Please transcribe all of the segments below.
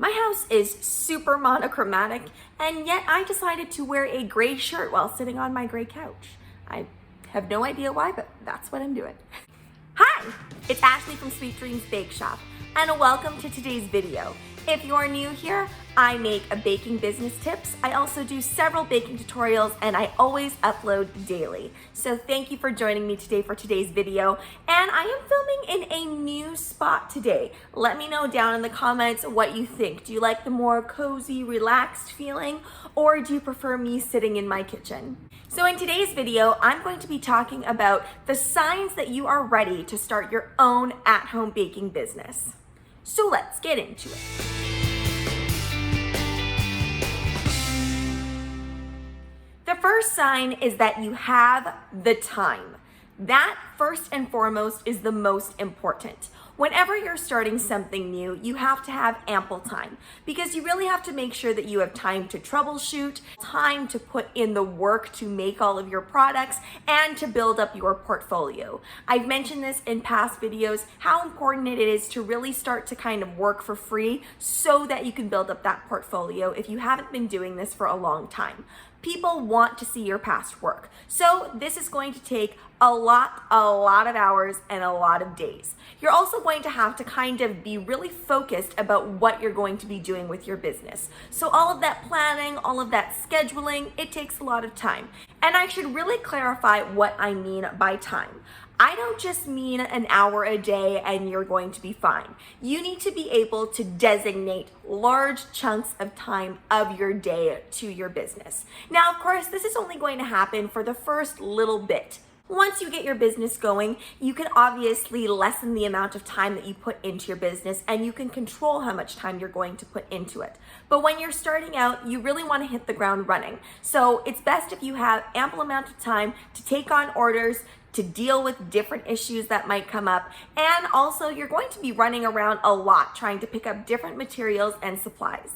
My house is super monochromatic, and yet I decided to wear a gray shirt while sitting on my gray couch. I have no idea why, but that's what I'm doing. Hi, it's Ashley from Sweet Dreams Bake Shop, and welcome to today's video. If you're new here, I make baking business tips. I also do several baking tutorials, and I always upload daily. So thank you for joining me today for today's video. And I am filming in a new spot today. Let me know down in the comments what you think. Do you like the more cozy, relaxed feeling, or do you prefer me sitting in my kitchen? So in today's video, I'm going to be talking about the signs that you are ready to start your own at-home baking business. So let's get into it. The first sign is that you have the time. That, first and foremost, is the most important. Whenever you're starting something new, you have to have ample time because you really have to make sure that you have time to troubleshoot, time to put in the work to make all of your products, and to build up your portfolio. I've mentioned this in past videos, how important it is to really start to kind of work for free so that you can build up that portfolio if you haven't been doing this for a long time. People want to see your past work. So this is going to take a lot of hours and a lot of days. You're also going to have to kind of be really focused about what you're going to be doing with your business. So all of that planning, all of that scheduling, it takes a lot of time. And I should really clarify what I mean by time. I don't just mean an hour a day and you're going to be fine. You need to be able to designate large chunks of time of your day to your business. Now, of course, this is only going to happen for the first little bit. Once you get your business going, you can obviously lessen the amount of time that you put into your business and you can control how much time you're going to put into it. But when you're starting out, you really want to hit the ground running. So it's best if you have ample amount of time to take on orders, to deal with different issues that might come up. And also you're going to be running around a lot trying to pick up different materials and supplies.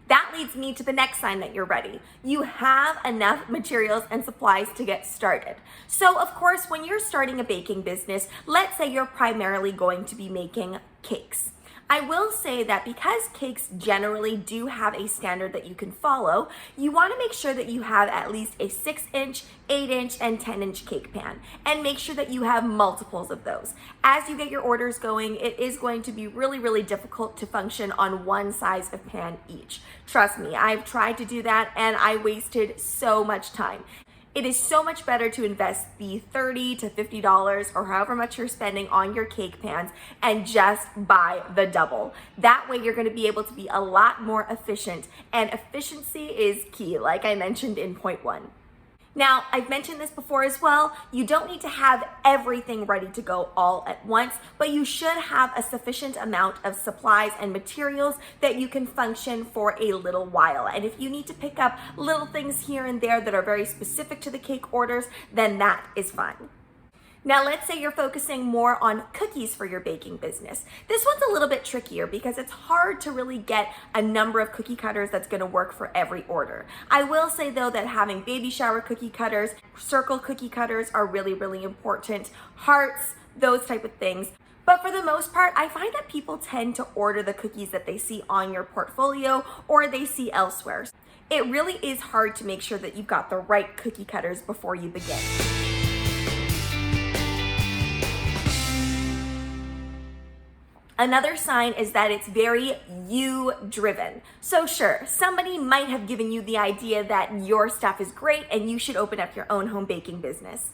That leads me to the next sign that you're ready. You have enough materials and supplies to get started. So of course, when you're starting a baking business, let's say you're primarily going to be making cakes. I will say that because cakes generally do have a standard that you can follow, you want to make sure that you have at least a 6-inch, 8-inch, and 10-inch cake pan, and make sure that you have multiples of those. As you get your orders going, it is going to be really difficult to function on one size of pan each. Trust me, I've tried to do that and I wasted so much time. It is so much better to invest the $30 to $50 or however much you're spending on your cake pans and just buy the double. That way you're going to be able to be a lot more efficient, and efficiency is key, like I mentioned in point 1. Now, I've mentioned this before as well, you don't need to have everything ready to go all at once, but you should have a sufficient amount of supplies and materials that you can function for a little while. And if you need to pick up little things here and there that are very specific to the cake orders, then that is fine. Now, let's say you're focusing more on cookies for your baking business. This one's a little bit trickier because it's hard to really get a number of cookie cutters that's going to work for every order. I will say though that having baby shower cookie cutters, circle cookie cutters are really important. Hearts, those type of things. But for the most part, I find that people tend to order the cookies that they see on your portfolio or they see elsewhere. It really is hard to make sure that you've got the right cookie cutters before you begin. Another sign is that it's very you-driven. So sure, somebody might have given you the idea that your stuff is great and you should open up your own home baking business.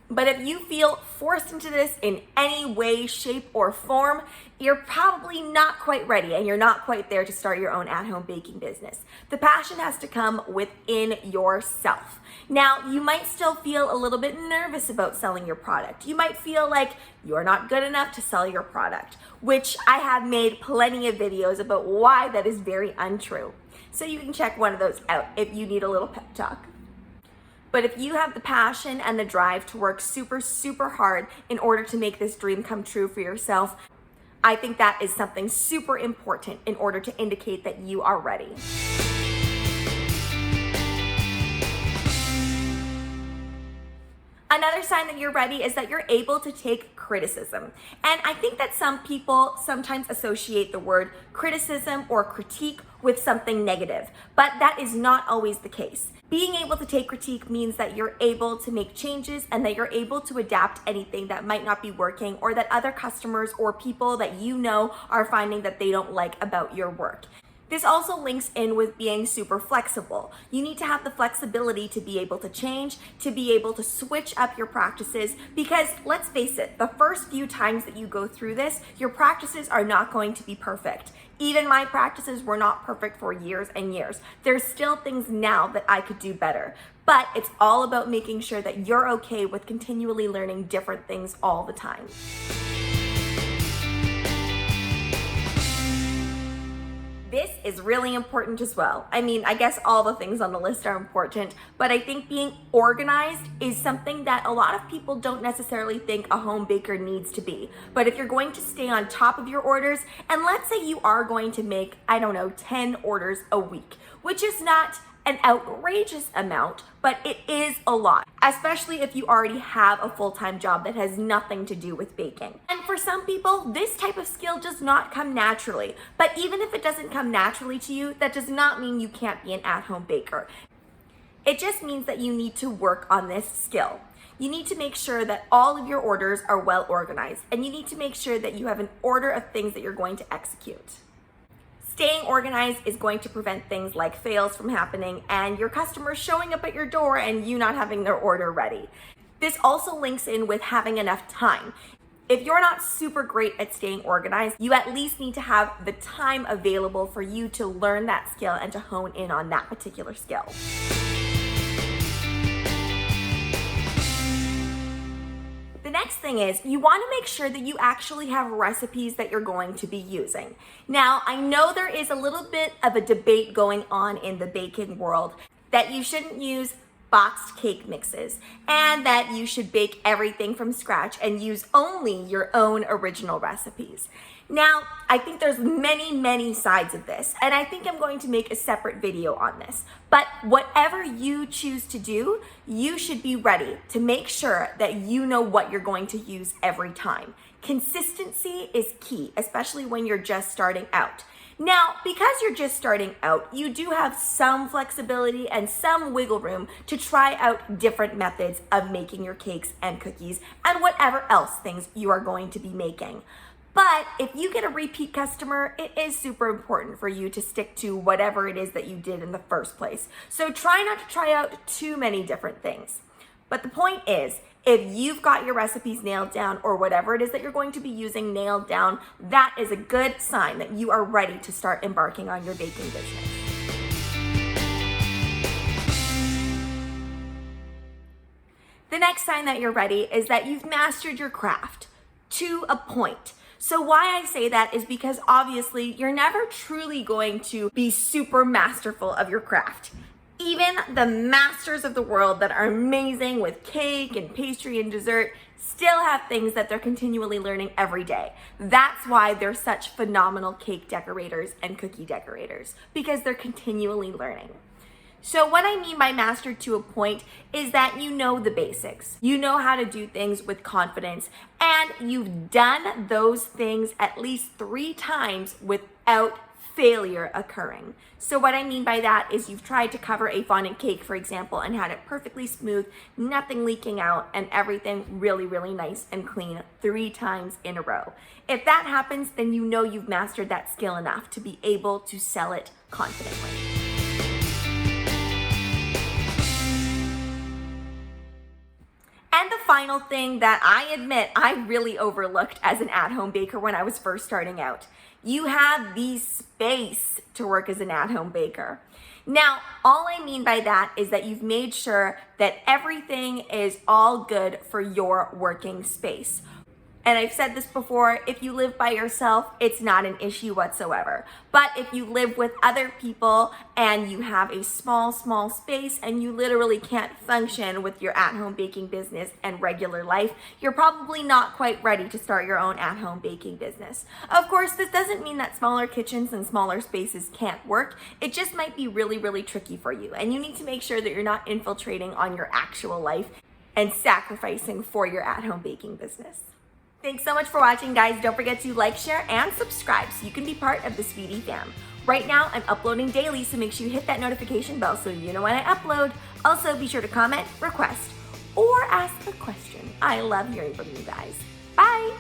But if you feel forced into this in any way, shape, or form, you're probably not quite ready and you're not quite there to start your own at-home baking business. The passion has to come within yourself. Now, you might still feel a little bit nervous about selling your product. You might feel like you're not good enough to sell your product, which I have made plenty of videos about why that is very untrue. So you can check one of those out if you need a little pep talk. But if you have the passion and the drive to work super hard in order to make this dream come true for yourself, I think that is something super important in order to indicate that you are ready. Another sign that you're ready is that you're able to take criticism. And I think that some people sometimes associate the word criticism or critique with something negative, but that is not always the case. Being able to take critique means that you're able to make changes and that you're able to adapt anything that might not be working or that other customers or people that you know are finding that they don't like about your work. This also links in with being super flexible. You need to have the flexibility to be able to change, to be able to switch up your practices, because let's face it, the first few times that you go through this, your practices are not going to be perfect. Even my practices were not perfect for years and years. There's still things now that I could do better, but it's all about making sure that you're okay with continually learning different things all the time. This is really important as well. I mean, I guess all the things on the list are important, but I think being organized is something that a lot of people don't necessarily think a home baker needs to be. But if you're going to stay on top of your orders, and let's say you are going to make, 10 orders a week, which is not an outrageous amount, but it is a lot, especially if you already have a full-time job that has nothing to do with baking. And for some people, this type of skill does not come naturally. But even if it doesn't come naturally to you, that does not mean you can't be an at-home baker. It just means that you need to work on this skill. You need to make sure that all of your orders are well organized, and you need to make sure that you have an order of things that you're going to execute. Staying organized is going to prevent things like fails from happening and your customers showing up at your door and you not having their order ready. This also links in with having enough time. If you're not super great at staying organized, you at least need to have the time available for you to learn that skill and to hone in on that particular skill. The next thing is you want to make sure that you actually have recipes that you're going to be using. Now, I know there is a little bit of a debate going on in the baking world that you shouldn't use boxed cake mixes and that you should bake everything from scratch and use only your own original recipes. Now, I think there's many sides of this, and I think I'm going to make a separate video on this. But whatever you choose to do, you should be ready to make sure that you know what you're going to use every time. Consistency is key, especially when you're just starting out. Now, because you're just starting out, you do have some flexibility and some wiggle room to try out different methods of making your cakes and cookies and whatever else things you are going to be making. But if you get a repeat customer, it is super important for you to stick to whatever it is that you did in the first place. So try not to try out too many different things. But the point is, if you've got your recipes nailed down or whatever it is that you're going to be using nailed down, that is a good sign that you are ready to start embarking on your baking business. The next sign that you're ready is that you've mastered your craft to a point. So why I say that is because obviously you're never truly going to be super masterful of your craft. Even the masters of the world that are amazing with cake and pastry and dessert still have things that they're continually learning every day. That's why they're such phenomenal cake decorators and cookie decorators, because they're continually learning. So what I mean by mastered to a point is that you know the basics. You know how to do things with confidence, and you've done those things at least 3 times without failure occurring. So what I mean by that is you've tried to cover a fondant cake, for example, and had it perfectly smooth, nothing leaking out, and everything really nice and clean 3 times in a row. If that happens, then you know you've mastered that skill enough to be able to sell it confidently. And the final thing that I admit I really overlooked as an at-home baker when I was first starting out. You have the space to work as an at-home baker. Now, all I mean by that is that you've made sure that everything is all good for your working space. And I've said this before, if you live by yourself, it's not an issue whatsoever. But if you live with other people and you have a small space and you literally can't function with your at-home baking business and regular life, you're probably not quite ready to start your own at-home baking business. Of course, this doesn't mean that smaller kitchens and smaller spaces can't work. It just might be really tricky for you. And you need to make sure that you're not infiltrating on your actual life. and sacrificing for your at-home baking business. Thanks so much for watching, guys. Don't forget to like, share, and subscribe so you can be part of the Sweetie fam. Right now, I'm uploading daily, so make sure you hit that notification bell so you know when I upload. Also, be sure to comment, request, or ask a question. I love hearing from you guys. Bye!